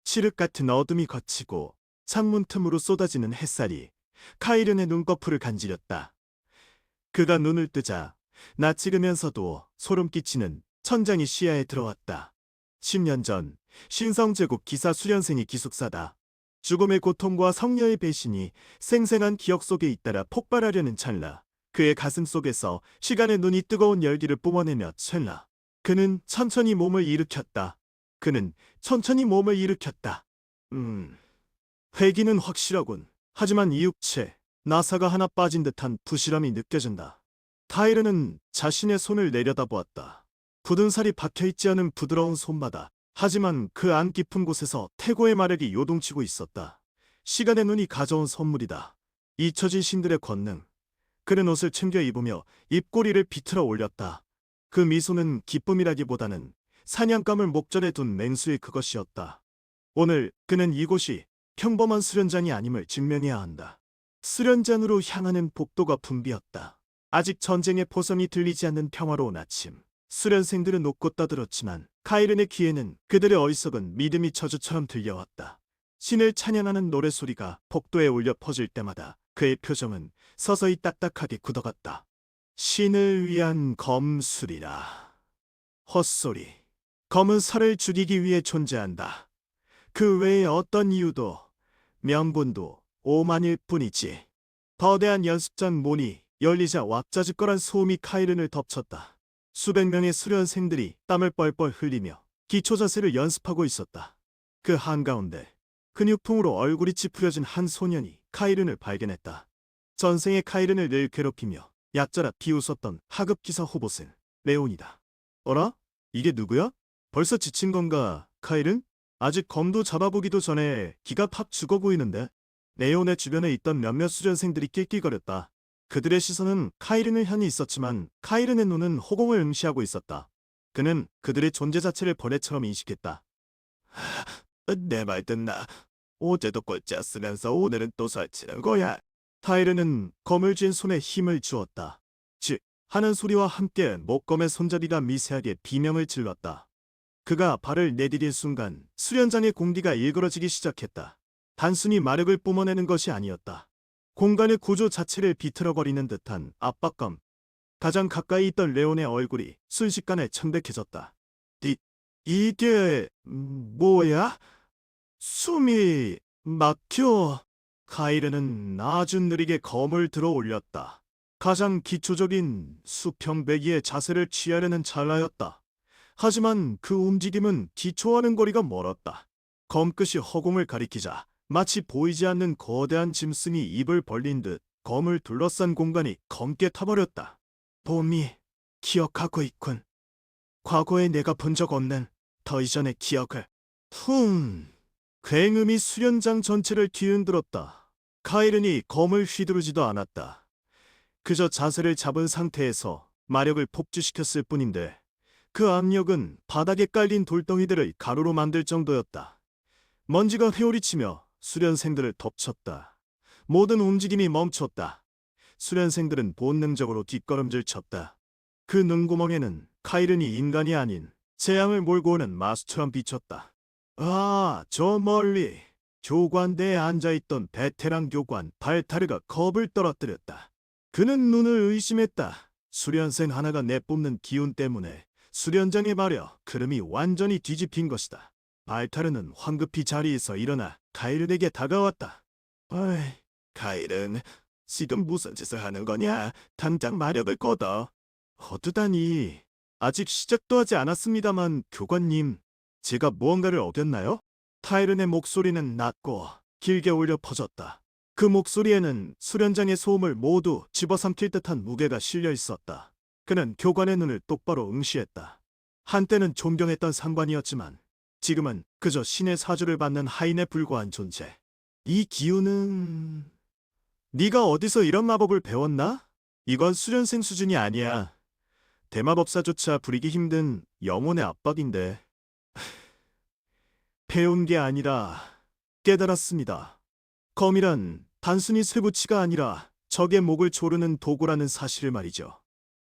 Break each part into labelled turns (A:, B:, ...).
A: 칠흑 같은 어둠이 걷히고 창문 틈으로 쏟아지는 햇살이 카이른의 눈꺼풀을 간지렸다. 그가 눈을 뜨자 낯익으면서도 소름 끼치는 천장이 시야에 들어왔다. 10년 전 신성제국 기사 수련생이 기숙사다. 죽음의 고통과 성녀의 배신이 생생한 기억 속에 잇따라 폭발하려는 찰나, 그의 가슴 속에서 시간의 눈이 뜨거운 열기를 뿜어내며 찰나 그는 천천히 몸을 일으켰다. 그는 천천히 몸을 일으켰다. 회기는 확실하군. 하지만 이 육체, 나사가 하나 빠진 듯한 부실함이 느껴진다. 타이르는 자신의 손을 내려다보았다. 굳은 살이 박혀있지 않은 부드러운 손바닥. 하지만 그 안 깊은 곳에서 태고의 마력이 요동치고 있었다. 시간의 눈이 가져온 선물이다. 잊혀진 신들의 권능. 그는 옷을 챙겨 입으며 입꼬리를 비틀어 올렸다. 그 미소는 기쁨이라기보다는 사냥감을 목전에 둔 맹수의 그것이었다. 오늘 그는 이곳이 평범한 수련장이 아님을 증명해야 한다. 수련장으로 향하는 복도가 붐비었다. 아직 전쟁의 포성이 들리지 않는 평화로운 아침. 수련생들은 웃고 떠들었지만 카이른의 귀에는 그들의 어리석은 믿음이 저주처럼 들려왔다. 신을 찬양하는 노래소리가 복도에 울려 퍼질 때마다 그의 표정은 서서히 딱딱하게 굳어갔다. 신을 위한 검술이라. 헛소리. 검은 살을 죽이기 위해 존재한다. 그 외에 어떤 이유도 명분도 오만일 뿐이지. 거대한 연습장 문이 열리자 왁자지껄한 소음이 카이른을 덮쳤다. 수백 명의 수련생들이 땀을 뻘뻘 흘리며 기초 자세를 연습하고 있었다. 그 한가운데 근육통으로 얼굴이 찌푸려진 한 소년이 카이른을 발견했다. 전생의 카이른을 늘 괴롭히며 얕절아 비웃었던 하급 기사 호보생 레온이다. 어라? 이게 누구야? 벌써 지친 건가, 카이른? 아직 검도 잡아보기도 전에 기가 팍 죽어 보이는데. 레온의 주변에 있던 몇몇 수련생들이 낄낄거렸다. 그들의 시선은 카이른을 향해 있었지만 카이른의 눈은 호공을 응시하고 있었다. 그는 그들의 존재 자체를 벌레처럼 인식했다. 내 말 듣나? 어제도 꼴찌였으면서 오늘은 또 설치는 거야. 타이르는 검을 쥔 손에 힘을 주었다. 즉 하는 소리와 함께 목검의 손잡이가 미세하게 비명을 질렀다. 그가 발을 내디딜 순간 수련장의 공기가 일그러지기 시작했다. 단순히 마력을 뿜어내는 것이 아니었다. 공간의 구조 자체를 비틀어버리는 듯한 압박감. 가장 가까이 있던 레온의 얼굴이 순식간에 창백해졌다. 이게 뭐야? 숨이 막혀. 카이르는 아주 느리게 검을 들어 올렸다. 가장 기초적인 수평배기의 자세를 취하려는 찰나였다. 하지만 그 움직임은 기초와는 거리가 멀었다. 검끝이 허공을 가리키자 마치 보이지 않는 거대한 짐승이 입을 벌린 듯 검을 둘러싼 공간이 검게 타버렸다. 봄이 기억하고 있군. 과거에 내가 본 적 없는 더 이전의 기억을. 굉음이 수련장 전체를 뒤흔들었다. 카이른이 검을 휘두르지도 않았다. 그저 자세를 잡은 상태에서 마력을 폭주시켰을 뿐인데 그 압력은 바닥에 깔린 돌덩이들을 가루로 만들 정도였다. 먼지가 휘어리치며 수련생들을 덮쳤다. 모든 움직임이 멈췄다. 수련생들은 본능적으로 뒷걸음질 쳤다. 그 눈구멍에는 카이른이 인간이 아닌 재앙을 몰고 오는 마수처럼 비쳤다. 아, 저 멀리 교관대에 앉아있던 베테랑 교관 발타르가 겁을 떨어뜨렸다. 그는 눈을 의심했다. 수련생 하나가 내뿜는 기운 때문에 수련장의 마력, 흐름이 완전히 뒤집힌 것이다. 발타르는 황급히 자리에서 일어나 카이른에게 다가왔다. 어이, 카이른, 지금 무슨 짓을 하는 거냐? 당장 마력을 꺼둬. 허두다니. 아직 시작도 하지 않았습니다만 교관님, 제가 무언가를 어겼나요? 타이른의 목소리는 낮고 길게 울려 퍼졌다. 그 목소리에는 수련장의 소음을 모두 집어삼킬 듯한 무게가 실려 있었다. 그는 교관의 눈을 똑바로 응시했다. 한때는 존경했던 상관이었지만 지금은 그저 신의 사주를 받는 하인에 불과한 존재. 이 기운은... 네가 어디서 이런 마법을 배웠나? 이건 수련생 수준이 아니야. 대마법사조차 부리기 힘든 영혼의 압박인데. 배운 게 아니라 깨달았습니다. 검이란 단순히 쇠붙이가 아니라 적의 목을 조르는 도구라는 사실을 말이죠.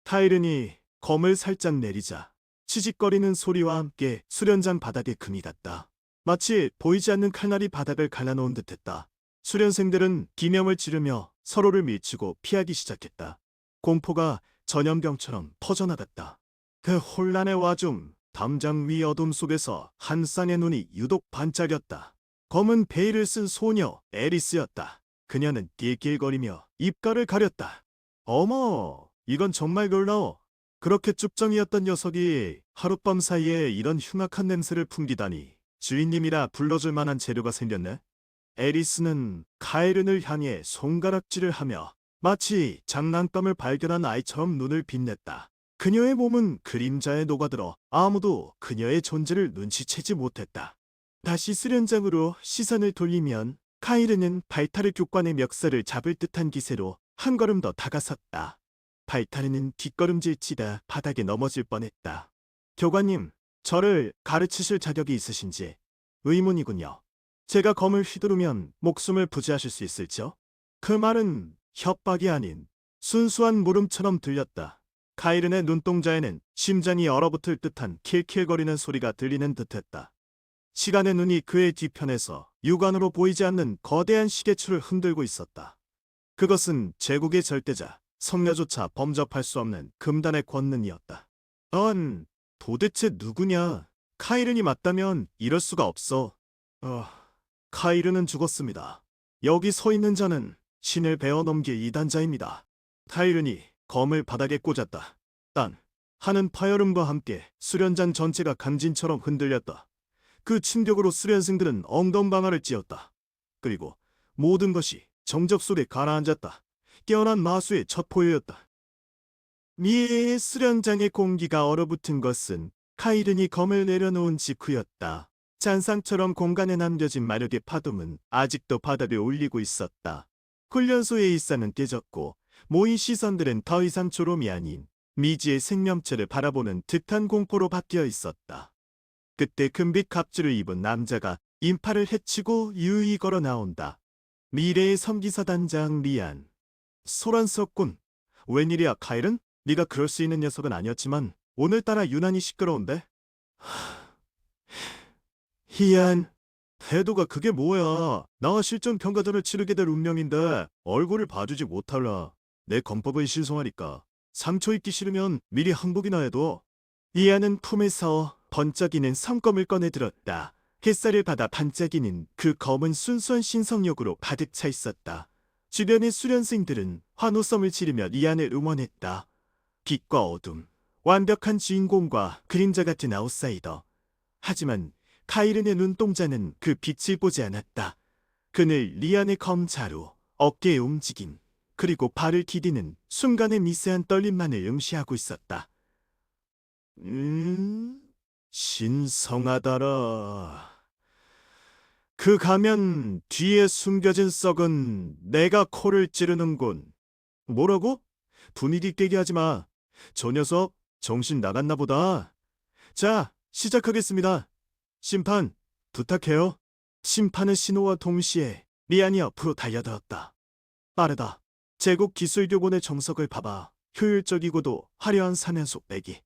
A: 타이른이 검을 살짝 내리자 치직거리는 소리와 함께 수련장 바닥에 금이 갔다. 마치 보이지 않는 칼날이 바닥을 갈라놓은 듯했다. 수련생들은 기명을 지르며 서로를 밀치고 피하기 시작했다. 공포가 전염병처럼 퍼져나갔다. 그 혼란의 와중 담장 위 어둠 속에서 한 쌍의 눈이 유독 반짝였다. 검은 베일을 쓴 소녀 에리스였다. 그녀는 낄낄거리며 입가를 가렸다. 어머, 이건 정말 놀라워. 그렇게 쭉정이었던 녀석이 하룻밤 사이에 이런 흉악한 냄새를 풍기다니. 주인님이라 불러줄 만한 재료가 생겼네. 에리스는 카에른을 향해 손가락질을 하며 마치 장난감을 발견한 아이처럼 눈을 빛냈다. 그녀의 몸은 그림자에 녹아들어 아무도 그녀의 존재를 눈치채지 못했다. 다시 수련장으로 시선을 돌리면 카이르는 발타르 교관의 멱살을 잡을 듯한 기세로 한 걸음 더 다가섰다. 발타르는 뒷걸음질치다 바닥에 넘어질 뻔했다. 교관님, 저를 가르치실 자격이 있으신지 의문이군요. 제가 검을 휘두르면 목숨을 부지하실 수 있을지요? 그 말은 협박이 아닌 순수한 물음처럼 들렸다. 카이른의 눈동자에는 심장이 얼어붙을 듯한 킬킬거리는 소리가 들리는 듯했다. 시간의 눈이 그의 뒤편에서 육안으로 보이지 않는 거대한 시계추를 흔들고 있었다. 그것은 제국의 절대자, 성녀조차 범접할 수 없는 금단의 권능이었다. 도대체 누구냐? 카이른이 맞다면 이럴 수가 없어. 카이른은 죽었습니다. 여기 서 있는 자는 신을 베어 넘길 이단자입니다. 카이른이 검을 바닥에 꽂았다. 딴 하는 파열음과 함께 수련장 전체가 강진처럼 흔들렸다. 그 충격으로 수련생들은 엉덩방아를 찧었다. 그리고 모든 것이 정적 속에 가라앉았다. 깨어난 마수의 첫 포효였다. 미래의 수련장의 공기가 얼어붙은 것은 카이른이 검을 내려놓은 직후였다. 잔상처럼 공간에 남겨진 마력의 파동은 아직도 바닥에 울리고 있었다. 훈련소의 일상은 깨졌고 모인 시선들은 더 이상 조롬이 아닌 미지의 생명체를 바라보는 듯한 공포로 바뀌어 있었다. 그때 금빛 갑주를 입은 남자가 인파를 헤치고 유유히 걸어 나온다. 미래의 섬기사 단장 리안. 소란스럽군. 웬일이야 카이른? 네가 그럴 수 있는 녀석은 아니었지만 오늘따라 유난히 시끄러운데? 희안. 태도가 그게 뭐야. 나 실전 평가전을 치르게 될 운명인데 얼굴을 봐주지 못할라. 내 검법을 신성하니까 상처 입기 싫으면 미리 항복이나 해둬. 이안은 품에서 번쩍이는 성검을 꺼내 들었다. 햇살을 받아 반짝이는 그 검은 순수한 신성력으로 가득 차 있었다. 주변의 수련생들은 환호성을 지르며 리안을 응원했다. 빛과 어둠, 완벽한 주인공과 그림자 같은 아웃사이더. 하지만 카이른의 눈동자는 그 빛을 보지 않았다. 그는 리안의 검자루, 어깨의 움직임, 그리고 발을 디디는 순간의 미세한 떨림만을 응시하고 있었다. 신성하더라. 그 가면 뒤에 숨겨진 썩은 내가 코를 찌르는군. 뭐라고? 분위기 깨게 하지 마. 저 녀석 정신 나갔나 보다. 자, 시작하겠습니다. 심판, 부탁해요. 심판의 신호와 동시에 리안이 앞으로 달려들었다. 빠르다. 제국 기술교본의 정석을 봐봐. 효율적이고도 화려한 사면속 내기.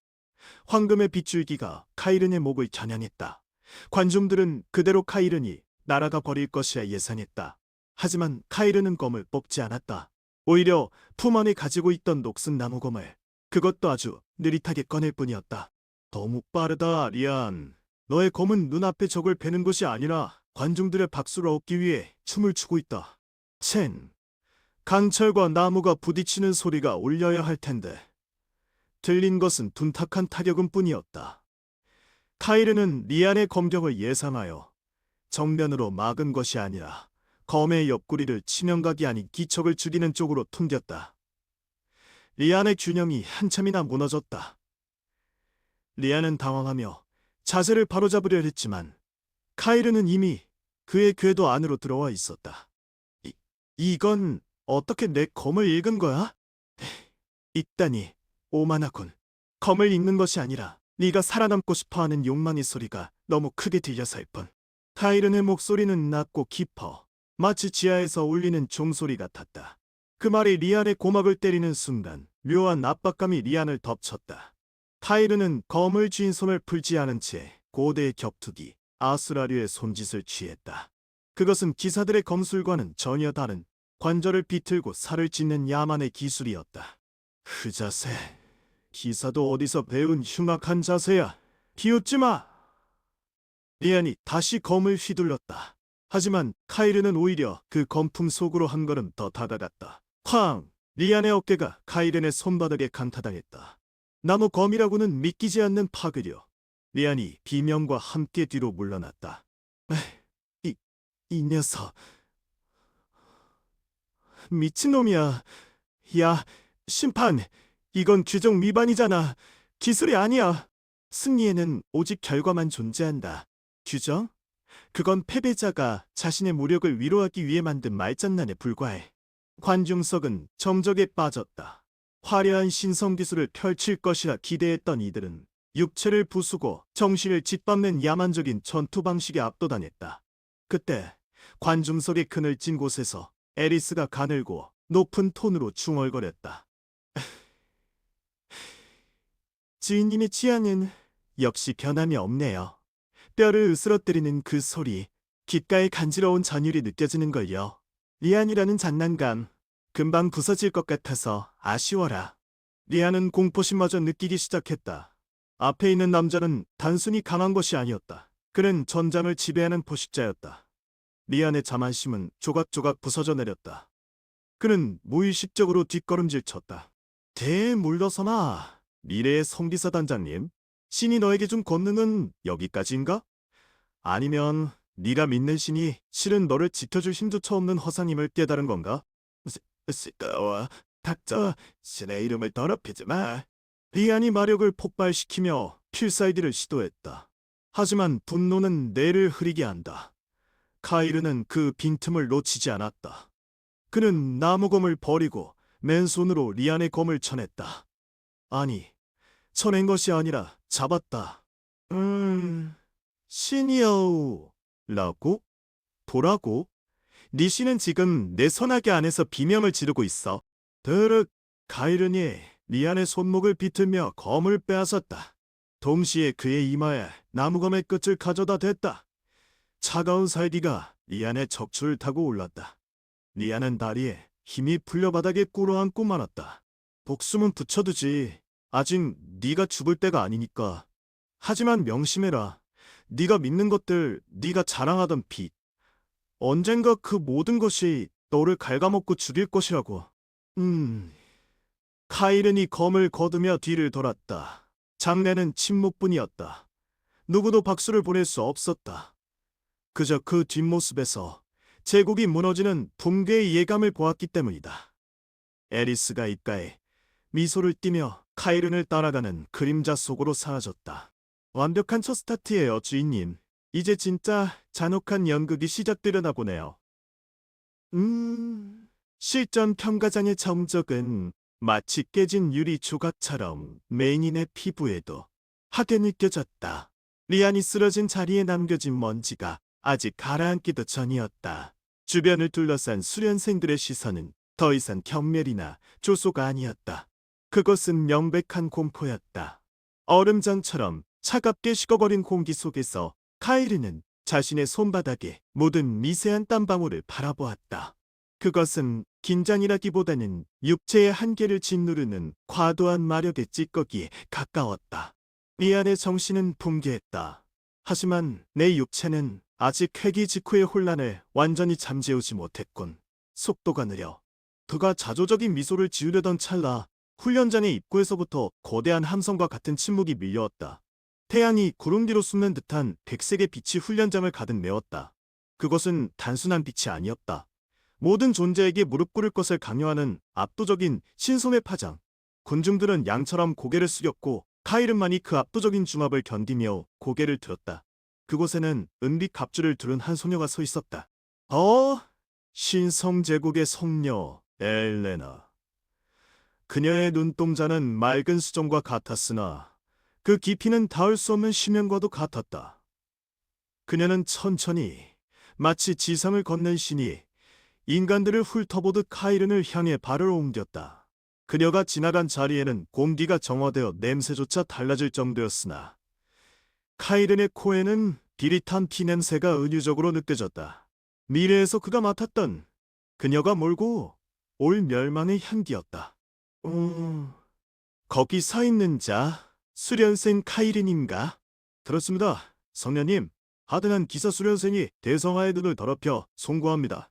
A: 황금의 빗줄기가 카이른의 목을 겨냥했다. 관중들은 그대로 카이른이 날아가 버릴 것이라 예상했다. 하지만 카이른은 검을 뽑지 않았다. 오히려 품 안에 가지고 있던 녹슨 나무검을, 그것도 아주 느릿하게 꺼낼 뿐이었다. 너무 빠르다, 리안. 너의 검은 눈앞에 적을 베는 것이 아니라 관중들의 박수를 얻기 위해 춤을 추고 있다. 강철과 나무가 부딪히는 소리가 울려야 할 텐데 들린 것은 둔탁한 타격음 뿐이었다. 카이르는 리안의 검격을 예상하여 정면으로 막은 것이 아니라 검의 옆구리를 치명각이 아닌 기척을 죽이는 쪽으로 퉁겼다. 리안의 균형이 한참이나 무너졌다. 리안은 당황하며 자세를 바로잡으려 했지만 카이르는 이미 그의 궤도 안으로 들어와 있었다. 이건 어떻게 내 검을 읽은 거야? 있다니 오만하군. 검을 읽는 것이 아니라 네가 살아남고 싶어하는 욕망의 소리가 너무 크게 들려서일 뿐. 카이른의 목소리는 낮고 깊어 마치 지하에서 울리는 종소리 같았다. 그 말이 리안의 고막을 때리는 순간 묘한 압박감이 리안을 덮쳤다. 카이른은 검을 쥔 손을 풀지 않은 채 고대의 격투기, 아스라류의 손짓을 취했다. 그것은 기사들의 검술과는 전혀 다른 관절을 비틀고 살을 찢는 야만의 기술이었다. 그 자세, 기사도 어디서 배운 흉악한 자세야. 비웃지 마! 리안이 다시 검을 휘둘렀다. 하지만 카이르는 오히려 그 검풍 속으로 한 걸음 더 다가갔다. 쾅! 리안의 어깨가 카이른의 손바닥에 강타당했다. 나무 검이라고는 믿기지 않는 파괴력. 리안이 비명과 함께 뒤로 물러났다. 이 녀석. 미친놈이야. 야, 심판. 이건 규정 위반이잖아. 기술이 아니야. 승리에는 오직 결과만 존재한다. 규정? 그건 패배자가 자신의 무력을 위로하기 위해 만든 말장난에 불과해. 관중석은 정적에 빠졌다. 화려한 신성기술을 펼칠 것이라 기대했던 이들은 육체를 부수고 정신을 짓밟는 야만적인 전투 방식에 압도당했다. 그때 관중석의 그늘진 곳에서 에리스가 가늘고 높은 톤으로 중얼거렸다. 주인님의 취향은 역시 변함이 없네요. 뼈를 으스러뜨리는 그 소리, 귓가에 간지러운 전율이 느껴지는걸요. 리안이라는 장난감, 금방 부서질 것 같아서 아쉬워라. 리안은 공포심마저 느끼기 시작했다. 앞에 있는 남자는 단순히 강한 것이 아니었다. 그는 전장을 지배하는 포식자였다. 리안의 자만심은 조각조각 부서져 내렸다. 그는 무의식적으로 뒷걸음질 쳤다. 물러서나, 미래의 성기사 단장님. 신이 너에게 준 권능은 여기까지인가? 아니면 네가 믿는 신이 실은 너를 지켜줄 힘조차 없는 허상임을 깨달은 건가? 시끄러워. 닥쳐. 신의 이름을 더럽히지 마. 리안이 마력을 폭발시키며 필살기를 시도했다. 하지만 분노는 뇌를 흐리게 한다. 카이르는 그 빈틈을 놓치지 않았다. 그는 나무검을 버리고 맨손으로 리안의 검을 쳐냈다. 아니, 쳐낸 것이 아니라 잡았다. 신이여우 라고? 보라고? 네 신은 지금 내 손아귀 안에서 비명을 지르고 있어. 드륵. 카이른이 리안의 손목을 비틀며 검을 빼앗았다. 동시에 그의 이마에 나무검의 끝을 가져다 댔다. 차가운 살기가 리안의 척추를 타고 올랐다. 리안은 다리에 힘이 풀려 바닥에 꿇어앉고 말았다. 목숨은 붙여두지. 아직 네가 죽을 때가 아니니까. 하지만 명심해라. 네가 믿는 것들, 네가 자랑하던 빛. 언젠가 그 모든 것이 너를 갉아먹고 죽일 것이라고. 카이른이 검을 거두며 뒤를 돌았다. 장내는 침묵뿐이었다. 누구도 박수를 보낼 수 없었다. 그저 그 뒷모습에서 제국이 무너지는 붕괴의 예감을 보았기 때문이다. 에리스가 입가에 미소를 띠며 카이른을 따라가는 그림자 속으로 사라졌다. 완벽한 첫 스타트예요, 주인님. 이제 진짜 잔혹한 연극이 시작되려나 보네요. 실전 평가장의 정적은 마치 깨진 유리 조각처럼 메인인의 피부에도 하게 느껴졌다. 리안이 쓰러진 자리에 남겨진 먼지가 아직 가라앉기도 전이었다. 주변을 둘러싼 수련생들의 시선은 더 이상 경멸이나 조소가 아니었다. 그것은 명백한 공포였다. 얼음장처럼 차갑게 식어버린 공기 속에서 카이르는 자신의 손바닥에 묻은 미세한 땀방울을 바라보았다. 그것은 긴장이라기보다는 육체의 한계를 짓누르는 과도한 마력의 찌꺼기에 가까웠다. 리안의 정신은 붕괴했다. 하지만 내 육체는 아직 회귀 직후의 혼란을 완전히 잠재우지 못했군. 속도가 느려. 그가 자조적인 미소를 지으려던 찰나 훈련장의 입구에서부터 거대한 함성과 같은 침묵이 밀려왔다. 태양이 구름 뒤로 숨는 듯한 백색의 빛이 훈련장을 가득 메웠다. 그것은 단순한 빛이 아니었다. 모든 존재에게 무릎 꿇을 것을 강요하는 압도적인 신성의 파장. 군중들은 양처럼 고개를 숙였고 카이른만이 그 압도적인 중압을 견디며 고개를 들었다. 그곳에는 은빛 갑주를 두른 한 소녀가 서 있었다. 신성제국의 성녀 엘레나. 그녀의 눈동자는 맑은 수정과 같았으나 그 깊이는 닿을 수 없는 심연과도 같았다. 그녀는 천천히 마치 지상을 걷는 신이 인간들을 훑어보듯 카이른을 향해 발을 옮겼다. 그녀가 지나간 자리에는 공기가 정화되어 냄새조차 달라질 정도였으나 카이른의 코에는 비릿한 피 냄새가 은유적으로 느껴졌다. 미래에서 그가 맡았던 그녀가 몰고 올 멸망의 향기였다. 거기 서 있는 자, 수련생 카이린인가? 그렇습니다. 성녀님, 하등한 기사 수련생이 대성하의 눈을 더럽혀 송구합니다.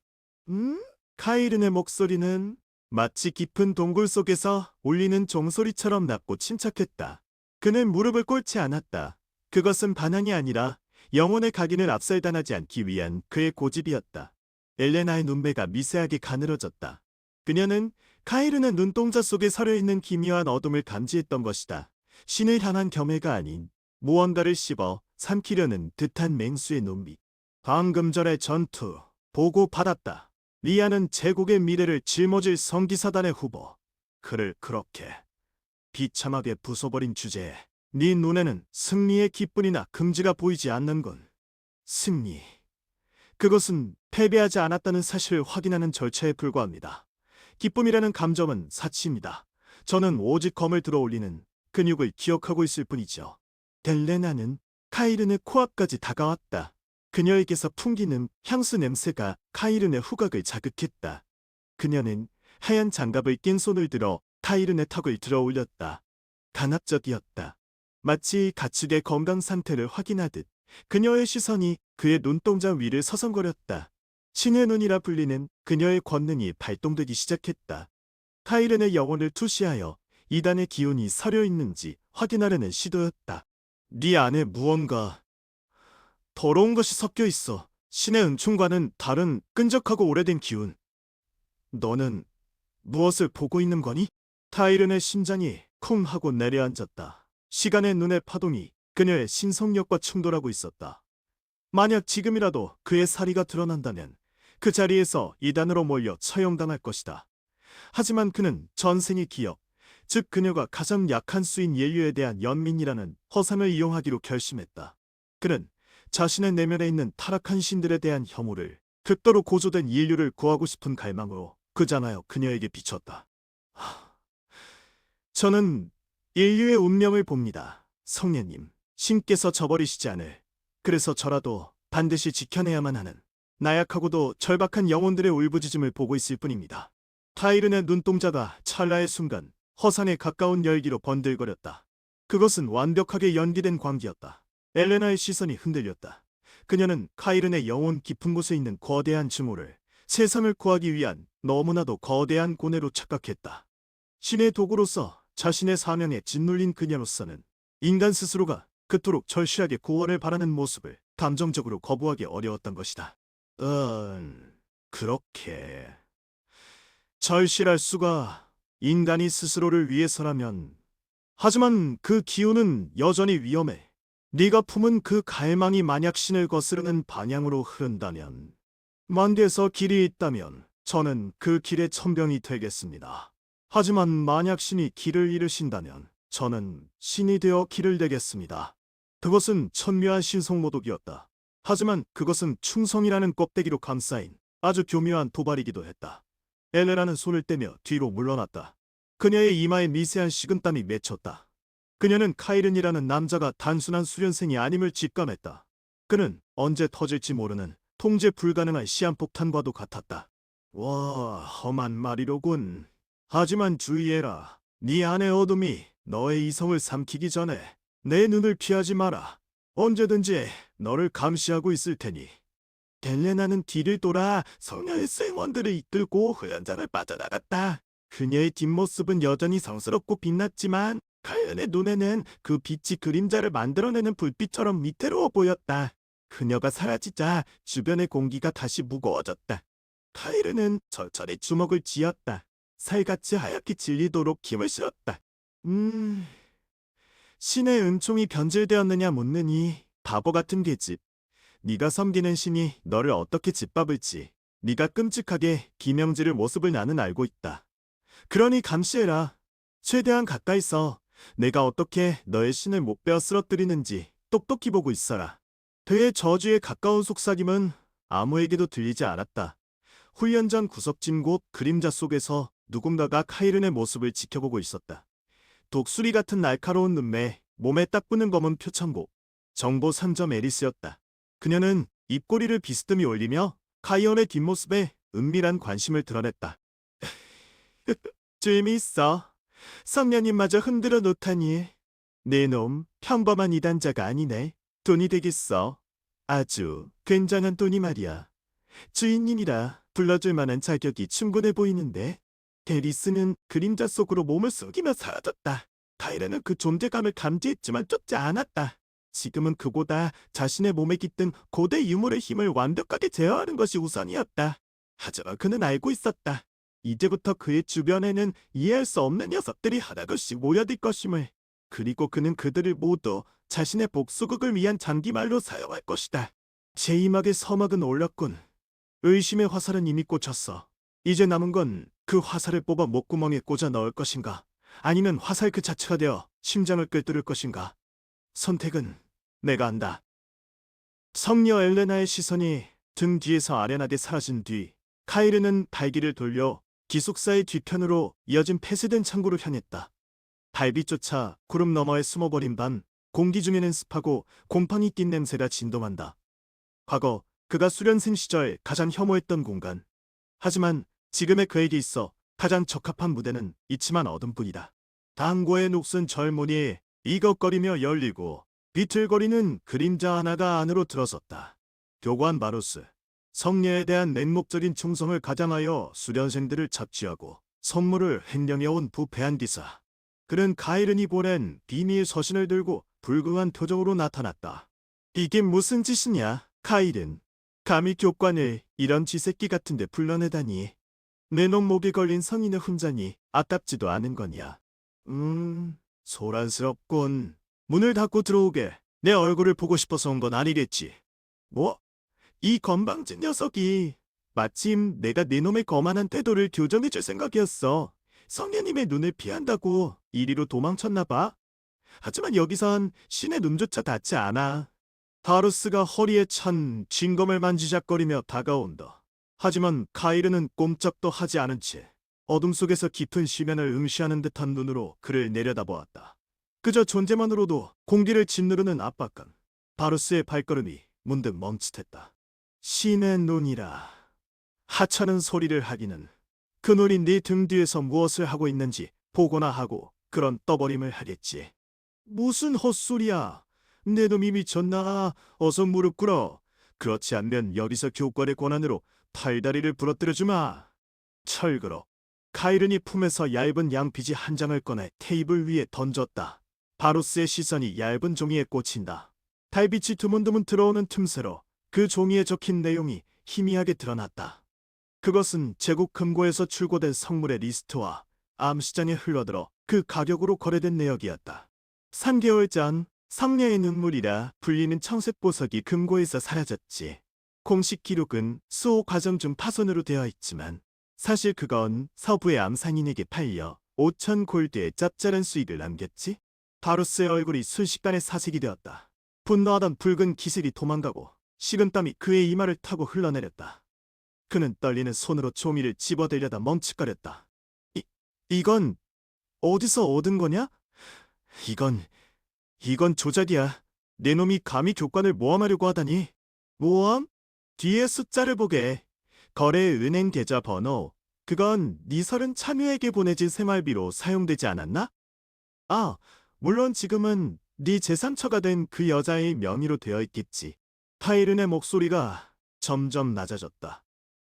A: 카이린의 목소리는 마치 깊은 동굴 속에서 울리는 종소리처럼 낮고 침착했다. 그는 무릎을 꿇지 않았다. 그것은 반항이 아니라 영혼의 각인을 압살당하지 않기 위한 그의 고집이었다. 엘레나의 눈매가 미세하게 가늘어졌다. 그녀는 카이른의 눈동자 속에 서려있는 기묘한 어둠을 감지했던 것이다. 신을 향한 겸해가 아닌 무언가를 씹어 삼키려는 듯한 맹수의 눈빛. 방금 전의 전투 보고 받았다. 리아는 제국의 미래를 짊어질 성기사단의 후보. 그를 그렇게 비참하게 부숴버린 주제에 네 눈에는 승리의 기쁨이나 긍지가 보이지 않는군. 승리. 그것은 패배하지 않았다는 사실을 확인하는 절차에 불과합니다. 기쁨이라는 감정은 사치입니다. 저는 오직 검을 들어 올리는 근육을 기억하고 있을 뿐이죠. 델레나는 카이른의 코앞까지 다가왔다. 그녀에게서 풍기는 향수 냄새가 카이른의 후각을 자극했다. 그녀는 하얀 장갑을 낀 손을 들어 카이른의 턱을 들어 올렸다. 강압적이었다. 마치 가축의 건강 상태를 확인하듯 그녀의 시선이 그의 눈동자 위를 서성거렸다. 신의 눈이라 불리는 그녀의 권능이 발동되기 시작했다. 카이른의 영혼을 투시하여 이단의 기운이 서려 있는지 확인하려는 시도였다. 네 안에 무언가 더러운 것이 섞여 있어. 신의 은총과는 다른 끈적하고 오래된 기운. 너는 무엇을 보고 있는 거니? 카이른의 심장이 쿵 하고 내려앉았다. 시간의 눈의 파동이 그녀의 신성력과 충돌하고 있었다. 만약 지금이라도 그의 사리가 드러난다면 그 자리에서 이단으로 몰려 처형당할 것이다. 하지만 그는 전생의 기억, 즉 그녀가 가장 약한 수인 인류에 대한 연민이라는 허상을 이용하기로 결심했다. 그는 자신의 내면에 있는 타락한 신들에 대한 혐오를 극도로 고조된 인류를 구하고 싶은 갈망으로 그자나여 그녀에게 비쳤다. 저는 인류의 운명을 봅니다. 성녀님, 신께서 저버리시지 않을, 그래서 저라도 반드시 지켜내야만 하는 나약하고도 절박한 영혼들의 울부짖음을 보고 있을 뿐입니다. 카이른의 눈동자가 찰나의 순간 허상에 가까운 열기로 번들거렸다. 그것은 완벽하게 연기된 광기였다. 엘레나의 시선이 흔들렸다. 그녀는 카이른의 영혼 깊은 곳에 있는 거대한 증오를 세상을 구하기 위한 너무나도 거대한 고뇌로 착각했다. 신의 도구로서 자신의 사명에 짓눌린 그녀로서는 인간 스스로가 그토록 절실하게 구원을 바라는 모습을 감정적으로 거부하기 어려웠던 것이다. 그렇게 절실할 수가 인간이 스스로를 위해서라면. 하지만 그 기운은 여전히 위험해. 네가 품은 그 갈망이 만약 신을 거스르는 방향으로 흐른다면, 먼 데서 길이 있다면 저는 그 길의 천병이 되겠습니다. 하지만 만약 신이 길을 잃으신다면 저는 신이 되어 길을 내겠습니다. 그것은 천묘한 신성모독이었다. 하지만 그것은 충성이라는 껍데기로 감싸인 아주 교묘한 도발이기도 했다. 엘레나는 손을 떼며 뒤로 물러났다. 그녀의 이마에 미세한 식은땀이 맺혔다. 그녀는 카이른이라는 남자가 단순한 수련생이 아님을 직감했다. 그는 언제 터질지 모르는 통제 불가능한 시한폭탄과도 같았다. 와, 험한 말이로군. 하지만 주의해라. 네 안의 어둠이 너의 이성을 삼키기 전에 내 눈을 피하지 마라. 언제든지 너를 감시하고 있을 테니. 델레나는 뒤를 돌아 성녀의 생원들을 이끌고 후연장을 빠져나갔다. 그녀의 뒷모습은 여전히 성스럽고 빛났지만 카이른의 눈에는 그 빛이 그림자를 만들어내는 불빛처럼 위태로워 보였다. 그녀가 사라지자 주변의 공기가 다시 무거워졌다. 카이른은 천천히 주먹을 쥐었다. 살같이 하얗게 질리도록 힘을 실었다. 신의 은총이 변질되었느냐 묻느니 바보 같은 계집. 네가 섬기는 신이 너를 어떻게 짓밟을지 네가 끔찍하게 김영지를 모습을 나는 알고 있다. 그러니 감시해라. 최대한 가까이서 내가 어떻게 너의 신을 못 베어 쓰러뜨리는지 똑똑히 보고 있어라. 그의 저주에 가까운 속삭임은 아무에게도 들리지 않았다. 훈련장 구석진 곳 그림자 속에서 누군가가 카이른의 모습을 지켜보고 있었다. 독수리 같은 날카로운 눈매, 몸에 딱 붙는 검은 표창고, 정보 3점 에리스였다. 그녀는 입꼬리를 비스듬히 올리며 카이온의 뒷모습에 은밀한 관심을 드러냈다. 재미있어. 성녀님마저 흔들어 놓다니. 내 놈 평범한 이단자가 아니네. 돈이 되겠어. 아주 굉장한 돈이 말이야. 주인님이라 불러줄 만한 자격이 충분해 보이는데. 게리스는 그림자 속으로 몸을 숨기며 사라졌다. 카이라는 그 존재감을 감지했지만 쫓지 않았다. 지금은 그보다 자신의 몸에 깃든 고대 유물의 힘을 완벽하게 제어하는 것이 우선이었다. 하지만 그는 알고 있었다. 이제부터 그의 주변에는 이해할 수 없는 녀석들이 하나둘씩 모여들 것임을. 그리고 그는 그들을 모두 자신의 복수극을 위한 장기말로 사용할 것이다. 제2막의 서막은 올랐군. 의심의 화살은 이미 꽂혔어. 이제 남은 건 그 화살을 뽑아 목구멍에 꽂아 넣을 것인가, 아니면 화살 그 자체가 되어 심장을 꿰뚫을 것인가. 선택은 내가 한다. 성녀 엘레나의 시선이 등 뒤에서 아련하게 사라진 뒤 카이르는 발길을 돌려 기숙사의 뒤편으로 이어진 폐쇄된 창고로 향했다. 달빛조차 구름 너머에 숨어버린 밤, 공기 중에는 습하고 곰팡이 낀 냄새가 진동한다. 과거 그가 수련생 시절 가장 혐오했던 공간. 하지만 지금의 그에게 있어 가장 적합한 무대는 있지만 어둠뿐이다. 당고의 녹슨 절문이 이걱거리며 열리고 비틀거리는 그림자 하나가 안으로 들어섰다. 교관 바루스. 성녀에 대한 맹목적인 충성을 가장하여 수련생들을 착취하고 선물을 횡령해온 부패한 기사. 그는 가이른이 보낸 비밀 서신을 들고 불근한 표정으로 나타났다. 이게 무슨 짓이냐, 가이른. 감히 교관을 이런 쥐새끼 같은데 불러내다니. 내 놈 목에 걸린 성인의 훈장이 아깝지도 않은 거냐. 소란스럽군. 문을 닫고 들어오게. 내 얼굴을 보고 싶어서 온 건 아니겠지. 뭐? 이 건방진 녀석이. 마침 내가 내 놈의 거만한 태도를 교정해줄 생각이었어. 성녀님의 눈을 피한다고 이리로 도망쳤나 봐. 하지만 여기선 신의 눈조차 닿지 않아. 바루스가 허리에 찬 징검을 만지작거리며 다가온다. 하지만 카이르는 꼼짝도 하지 않은 채 어둠 속에서 깊은 시면을 응시하는 듯한 눈으로 그를 내려다보았다. 그저 존재만으로도 공기를 짓누르는 압박감. 바루스의 발걸음이 문득 멈칫했다. 신의 눈이라. 하찮은 소리를 하기는. 그 눈이 네 등 뒤에서 무엇을 하고 있는지 보거나 하고 그런 떠버림을 하겠지. 무슨 헛소리야. 내 놈이 미쳤나. 어서 무릎 꿇어. 그렇지 않으면 여기서 교관의 권한으로 팔다리를 부러뜨려주마. 철그러. 카이른이 품에서 얇은 양피지 한 장을 꺼내 테이블 위에 던졌다. 바루스의 시선이 얇은 종이에 꽂힌다. 달빛이 드문드문 들어오는 틈새로 그 종이에 적힌 내용이 희미하게 드러났다. 그것은 제국 금고에서 출고된 성물의 리스트와 암시장에 흘러들어 그 가격으로 거래된 내역이었다. 3개월 전 성녀의 눈물이라 불리는 청색 보석이 금고에서 사라졌지. 공식 기록은 수호 과정 중 파손으로 되어 있지만 사실 그건 서부의 암상인에게 팔려 5천 골드의 짭짤한 수익을 남겼지. 바루스의 얼굴이 순식간에 사색이 되었다. 분노하던 붉은 기색이 도망가고 식은땀이 그의 이마를 타고 흘러내렸다. 그는 떨리는 손으로 종이를 집어들려다 멈칫거렸다. 이건 어디서 얻은 거냐? 이건 조작이야. 내 놈이 감히 교관을 모함하려고 하다니. 모함? 뒤에 숫자를 보게. 거래 은행 계좌 번호. 그건 네 서른 참여에게 보내진 생활비로 사용되지 않았나? 아, 물론 지금은 네 제3처가 된 그 여자의 명의로 되어 있겠지. 카이른의 목소리가 점점 낮아졌다.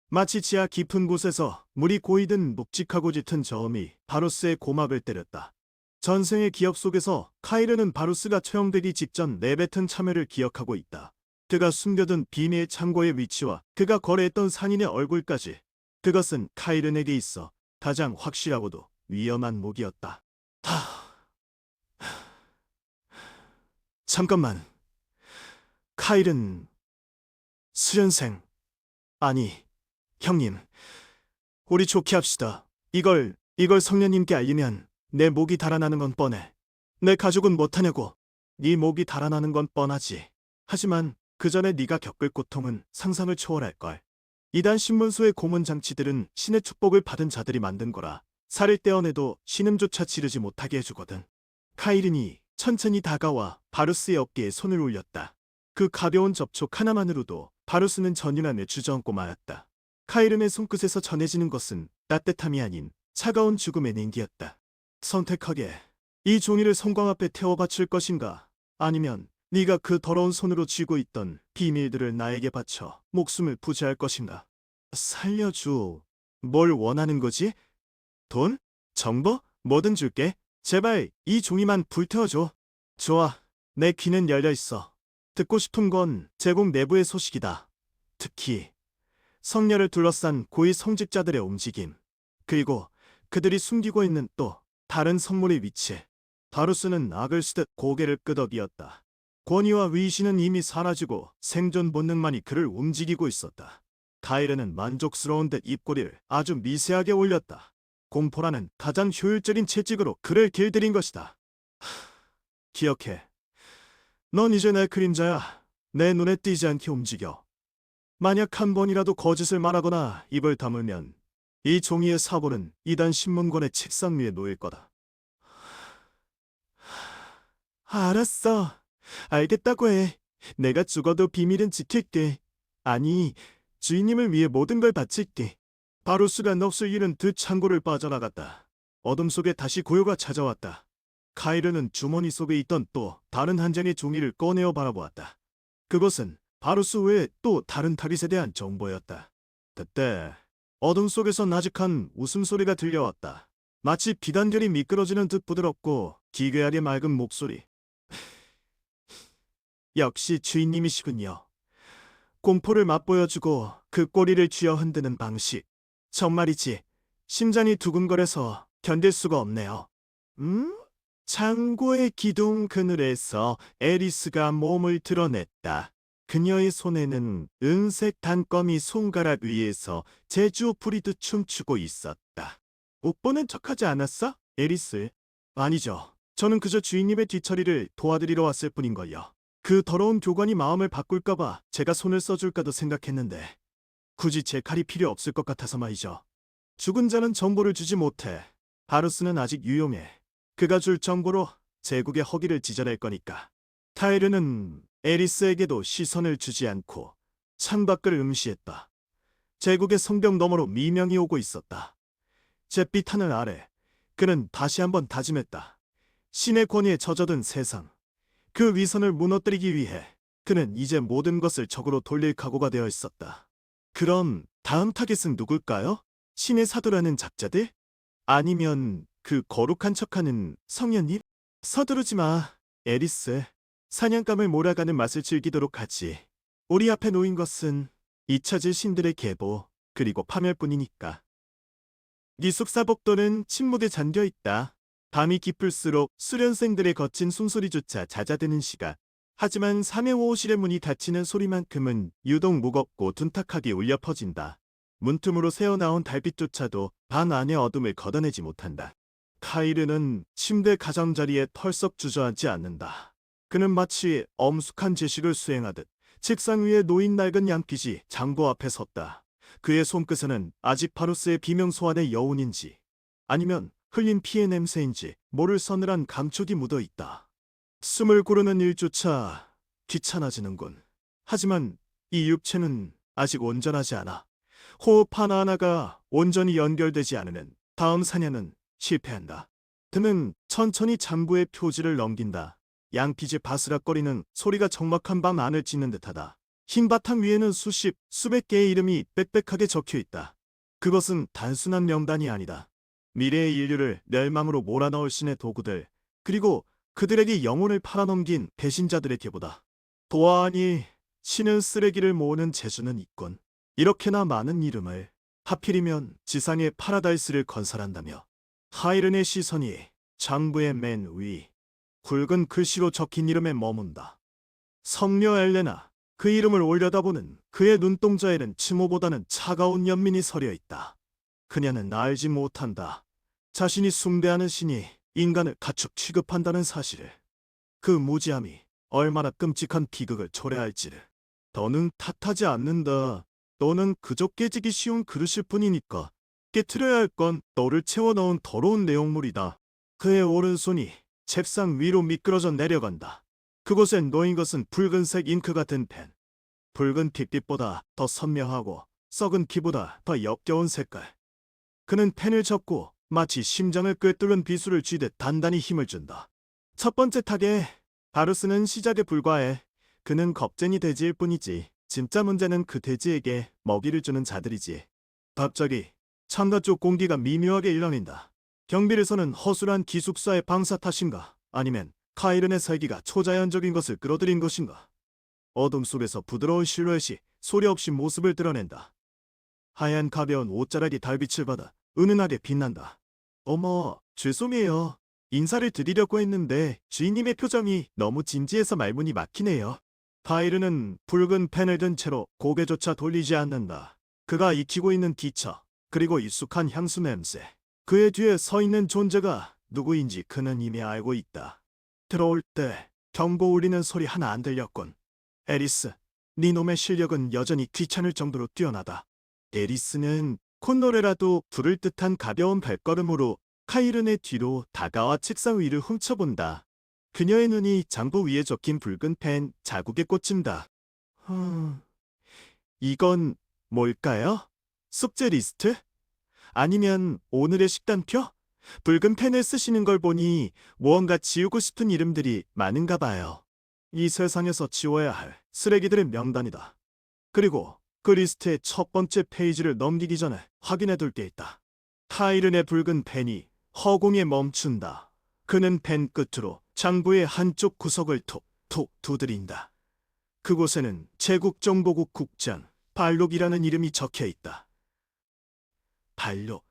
A: 마치 지하 깊은 곳에서 물이 고이든 묵직하고 짙은 저음이 바루스의 고막을 때렸다. 전생의 기억 속에서 카이르는 바루스가 처형되기 직전 내뱉은 참회를 기억하고 있다. 그가 숨겨둔 비밀 창고의 위치와 그가 거래했던 상인의 얼굴까지. 그것은 카이른에게 있어 가장 확실하고도 위험한 무기였다. 잠깐만. 카이른... 수련생... 아니, 형님. 우리 좋게 합시다. 이걸 성녀님께 알리면 내 목이 달아나는 건 뻔해. 내 가족은 못하냐고. 네 목이 달아나는 건 뻔하지. 하지만 그 전에 네가 겪을 고통은 상상을 초월할걸. 이단 신문소의 고문 장치들은 신의 축복을 받은 자들이 만든 거라 살을 떼어내도 신음조차 지르지 못하게 해주거든. 카이른이 천천히 다가와 바루스의 어깨에 손을 올렸다. 그 가벼운 접촉 하나만으로도 바루스는 전율함에 주저앉고 말았다. 카이른의 손끝에서 전해지는 것은 따뜻함이 아닌 차가운 죽음의 냉기였다. 선택하게. 이 종이를 성광 앞에 태워 바칠 것인가? 아니면 네가 그 더러운 손으로 쥐고 있던 비밀들을 나에게 바쳐 목숨을 부지할 것인가? 살려줘. 뭘 원하는 거지? 돈? 정보? 뭐든 줄게. 제발 이 종이만 불태워줘. 좋아. 내 귀는 열려 있어. 듣고 싶은 건 제국 내부의 소식이다. 특히 성녀를 둘러싼 고위 성직자들의 움직임, 그리고 그들이 숨기고 있는 또 다른 성물의 위치. 바루스는 악을 쓰듯 고개를 끄덕이었다. 권위와 위신은 이미 사라지고 생존 본능만이 그를 움직이고 있었다. 타이르는 만족스러운 듯 입꼬리를 아주 미세하게 올렸다. 공포라는 가장 효율적인 채찍으로 그를 길들인 것이다. 기억해. 넌 이제 내 그림자야. 내 눈에 띄지 않게 움직여. 만약 한 번이라도 거짓을 말하거나 입을 다물면 이 종이의 사본은 이단 신문관의 책상 위에 놓일 거다. 알았어. 알겠다고 해. 내가 죽어도 비밀은 지킬게. 아니, 주인님을 위해 모든 걸 바칠게. 바루스가 넋을 잃은 듯 창고를 빠져나갔다. 어둠 속에 다시 고요가 찾아왔다. 카이르는 주머니 속에 있던 또 다른 한 장의 종이를 꺼내어 바라보았다. 그것은 바루스 외에 또 다른 타깃에 대한 정보였다. 그때 어둠 속에서 나직한 웃음소리가 들려왔다. 마치 비단결이 미끄러지는 듯 부드럽고 기괴하게 맑은 목소리. 역시 주인님이시군요. 공포를 맛보여주고 그 꼬리를 쥐어 흔드는 방식. 정말이지 심장이 두근거려서 견딜 수가 없네요. 창고의 기둥 그늘에서 에리스가 몸을 드러냈다. 그녀의 손에는 은색 단검이 손가락 위에서 제주 부리듯 춤추고 있었다. 못 보는 척하지 않았어? 에리스. 아니죠. 저는 그저 주인님의 뒤처리를 도와드리러 왔을 뿐인걸요. 그 더러운 교관이 마음을 바꿀까봐 제가 손을 써줄까도 생각했는데 굳이 제 칼이 필요 없을 것 같아서 말이죠. 죽은 자는 정보를 주지 못해. 바루스는 아직 유용해. 그가 줄 정보로 제국의 허기를 찢어낼 거니까. 타이르는 에리스에게도 시선을 주지 않고 창밖을 음시했다. 제국의 성벽 너머로 미명이 오고 있었다. 잿빛 하늘 아래 그는 다시 한번 다짐했다. 신의 권위에 젖어든 세상, 그 위선을 무너뜨리기 위해 그는 이제 모든 것을 적으로 돌릴 각오가 되어 있었다. 그럼 다음 타겟은 누굴까요? 신의 사도라는 작자들? 아니면 그 거룩한 척하는 성녀님? 서두르지 마, 에리스. 사냥감을 몰아가는 맛을 즐기도록 하지. 우리 앞에 놓인 것은 잊혀질 신들의 계보, 그리고 파멸뿐이니까. 니숙사복도는 침묵에 잠겨있다. 밤이 깊을수록 수련생들의 거친 숨소리조차 잦아드는 시각. 하지만 사내호호실의 문이 닫히는 소리만큼은 유독 무겁고 둔탁하게 울려 퍼진다. 문틈으로 새어나온 달빛조차도 방 안의 어둠을 걷어내지 못한다. 카이르는 침대 가장자리에 털썩 주저앉지 않는다. 그는 마치 엄숙한 제식을 수행하듯 책상 위에 놓인 낡은 양피지 장고 앞에 섰다. 그의 손끝에는 아직 바루스의 비명 소환의 여운인지 아니면 흘린 피의 냄새인지 모를 서늘한 감촉이 묻어있다. 숨을 고르는 일조차 귀찮아지는군. 하지만 이 육체는 아직 온전하지 않아. 호흡 하나하나가 온전히 연결되지 않으면 다음 사냥은 실패한다. 그는 천천히 장부의 표지를 넘긴다. 양피지 바스락거리는 소리가 적막한 밤 안을 찢는 듯하다. 흰 바탕 위에는 수십, 수백 개의 이름이 빽빽하게 적혀있다. 그것은 단순한 명단이 아니다. 미래의 인류를 멸망으로 몰아넣을 신의 도구들, 그리고 그들에게 영혼을 팔아넘긴 배신자들의 계보다. 보아하니 신은 쓰레기를 모으는 재주는 있군. 이렇게나 많은 이름을 하필이면 지상의 파라다이스를 건설한다며. 하이른의 시선이 장부의 맨 위, 굵은 글씨로 적힌 이름에 머문다. 성녀 엘레나, 그 이름을 올려다보는 그의 눈동자에는 침호보다는 차가운 연민이 서려 있다. 그녀는 알지 못한다. 자신이 숭배하는 신이 인간을 가축 취급한다는 사실을. 그 무지함이 얼마나 끔찍한 비극을 초래할지를. 더는 탓하지 않는다. 너는 그저 깨지기 쉬운 그릇일 뿐이니까. 깨트려야 할 건 너를 채워넣은 더러운 내용물이다. 그의 오른손이 책상 위로 미끄러져 내려간다. 그곳에 놓인 것은 붉은색 잉크 같은 펜. 붉은 핏빛보다 더 선명하고 썩은 키보다 더 역겨운 색깔. 그는 펜을 접고 마치 심장을 꿰뚫는 비수를 쥐듯 단단히 힘을 준다. 첫 번째 타겟, 바루스는 시작에 불과해. 그는 겁쟁이 돼지일 뿐이지. 진짜 문제는 그 돼지에게 먹이를 주는 자들이지. 갑자기 창가 쪽 공기가 미묘하게 일렁인다. 경비를 서는 허술한 기숙사의 방사 탓인가? 아니면 카이른의 살기가 초자연적인 것을 끌어들인 것인가? 어둠 속에서 부드러운 실루엣이 소리 없이 모습을 드러낸다. 하얀 가벼운 옷자락이 달빛을 받아 은은하게 빛난다. 어머, 죄송해요. 인사를 드리려고 했는데 주인님의 표정이 너무 진지해서 말문이 막히네요. 카이르는 붉은 펜을 든 채로 고개조차 돌리지 않는다. 그가 익히고 있는 기차, 그리고 익숙한 향수 냄새. 그의 뒤에 서 있는 존재가 누구인지 그는 이미 알고 있다. 들어올 때 경보 울리는 소리 하나 안 들렸군. 에리스, 네 놈의 실력은 여전히 귀찮을 정도로 뛰어나다. 에리스는 콧노래라도 부를 듯한 가벼운 발걸음으로 카이른의 뒤로 다가와 책상 위를 훔쳐본다. 그녀의 눈이 장부 위에 적힌 붉은 펜 자국에 꽂힌다. 이건 뭘까요? 숙제 리스트? 아니면 오늘의 식단표? 붉은 펜을 쓰시는 걸 보니 무언가 지우고 싶은 이름들이 많은가 봐요. 이 세상에서 지워야 할 쓰레기들의 명단이다. 그리고 그 리스트의 첫 번째 페이지를 넘기기 전에 확인해 둘 게 있다. 카이른의 붉은 펜이 허공에 멈춘다. 그는 펜 끝으로 장부의 한쪽 구석을 톡톡 두드린다. 그곳에는 제국정보국 국장 발록이라는 이름이 적혀 있다. 발록.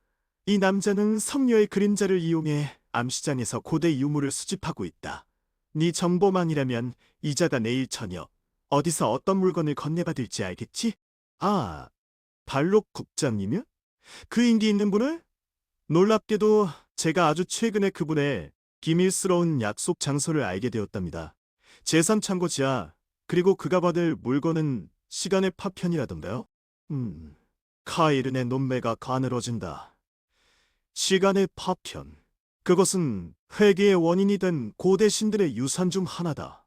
A: 이 남자는 성녀의 그림자를 이용해 암시장에서 고대 유물을 수집하고 있다. 네 정보만이라면 이자가 내일 저녁 어디서 어떤 물건을 건네받을지 알겠지? 아, 발록 국장이면? 그 인기 있는 분을? 놀랍게도 제가 아주 최근에 그분의 기밀스러운 약속 장소를 알게 되었답니다. 제3창고 지하, 그리고 그가 받을 물건은 시간의 파편이라던데요? 카이른의 눈매가 가늘어진다. 시간의 파편. 그것은 회개의 원인이 된 고대 신들의 유산 중 하나다.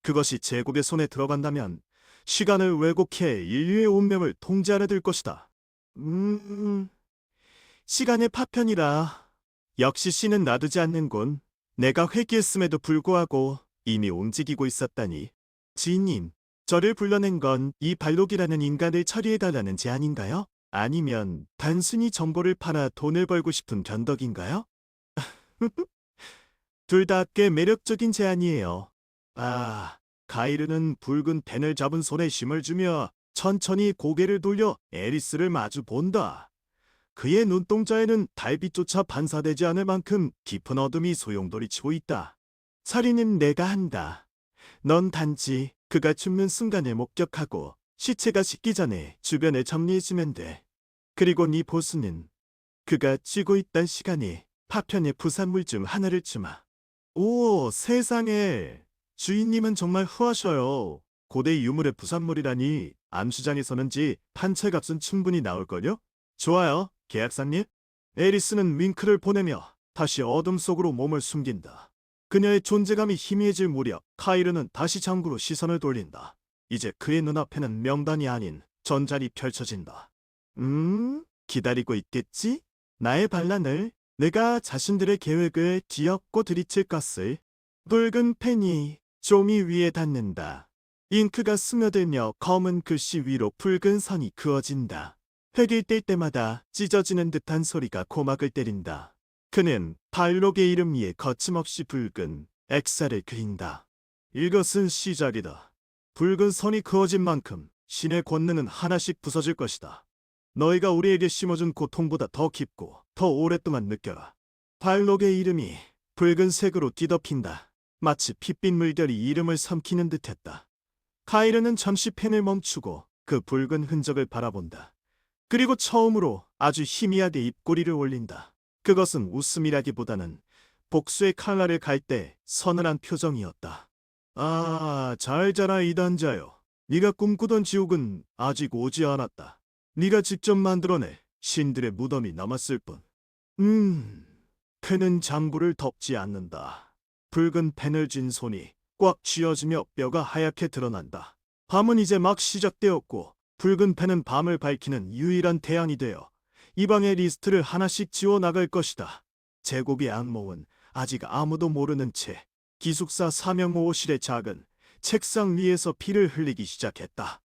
A: 그것이 제국의 손에 들어간다면 시간을 왜곡해 인류의 운명을 통제하려 들 것이다. 시간의 파편이라. 역시 씨는 놔두지 않는군. 내가 회귀했음에도 불구하고 이미 움직이고 있었다니. 지인님, 저를 불러낸 건 이 발록이라는 인간을 처리해달라는 제안인가요? 아니면 단순히 정보를 팔아 돈을 벌고 싶은 변덕인가요? 둘 다 꽤 매력적인 제안이에요. 아, 가이르는 붉은 펜을 잡은 손에 힘을 주며 천천히 고개를 돌려 에리스를 마주 본다. 그의 눈동자에는 달빛조차 반사되지 않을 만큼 깊은 어둠이 소용돌이치고 있다. 살인은 내가 한다. 넌 단지 그가 죽는 순간을 목격하고 시체가 식기 전에 주변을 정리해주면 돼. 그리고 네 보수는 그가 쥐고 있던 시간에 파편의 부산물 중 하나를 주마. 오, 세상에. 주인님은 정말 후하셔요. 고대 유물의 부산물이라니 암시장에서는지 판철값은 충분히 나올걸요? 좋아요, 계약사님. 에리스는 윙크를 보내며 다시 어둠 속으로 몸을 숨긴다. 그녀의 존재감이 희미해질 무렵 카이르는 다시 장부로 시선을 돌린다. 이제 그의 눈앞에는 명단이 아닌 전jal이 펼쳐진다. 기다리고 있겠지? 나의 반란을, 내가 자신들의 계획을 뒤엎고 들이칠 것을. 붉은 펜이 종이 위에 닿는다. 잉크가 스며들며 검은 글씨 위로 붉은 선이 그어진다. 획일 뗄 때마다 찢어지는 듯한 소리가 고막을 때린다. 그는 발록의 이름 위에 거침없이 붉은 X를 그린다. 이것은 시작이다. 붉은 선이 그어진 만큼 신의 권능은 하나씩 부서질 것이다. 너희가 우리에게 심어준 고통보다 더 깊고 더 오랫동안 느껴라. 발록의 이름이 붉은색으로 뒤덮인다. 마치 핏빛 물결이 이름을 삼키는 듯했다. 카이르는 잠시 펜을 멈추고 그 붉은 흔적을 바라본다. 그리고 처음으로 아주 희미하게 입꼬리를 올린다. 그것은 웃음이라기보다는 복수의 칼날을 갈 때 서늘한 표정이었다. 아, 잘 자라 이단자여. 네가 꿈꾸던 지옥은 아직 오지 않았다. 네가 직접 만들어내 신들의 무덤이 남았을 뿐. 펜은 장부를 덮지 않는다. 붉은 펜을 쥔 손이 꽉 쥐어지며 뼈가 하얗게 드러난다. 밤은 이제 막 시작되었고 붉은 펜은 밤을 밝히는 유일한 태양이 되어 이 방의 리스트를 하나씩 지워 나갈 것이다. 제국의 악몽은 아직 아무도 모르는 채 기숙사 4명 5실의 작은 책상 위에서 피를 흘리기 시작했다.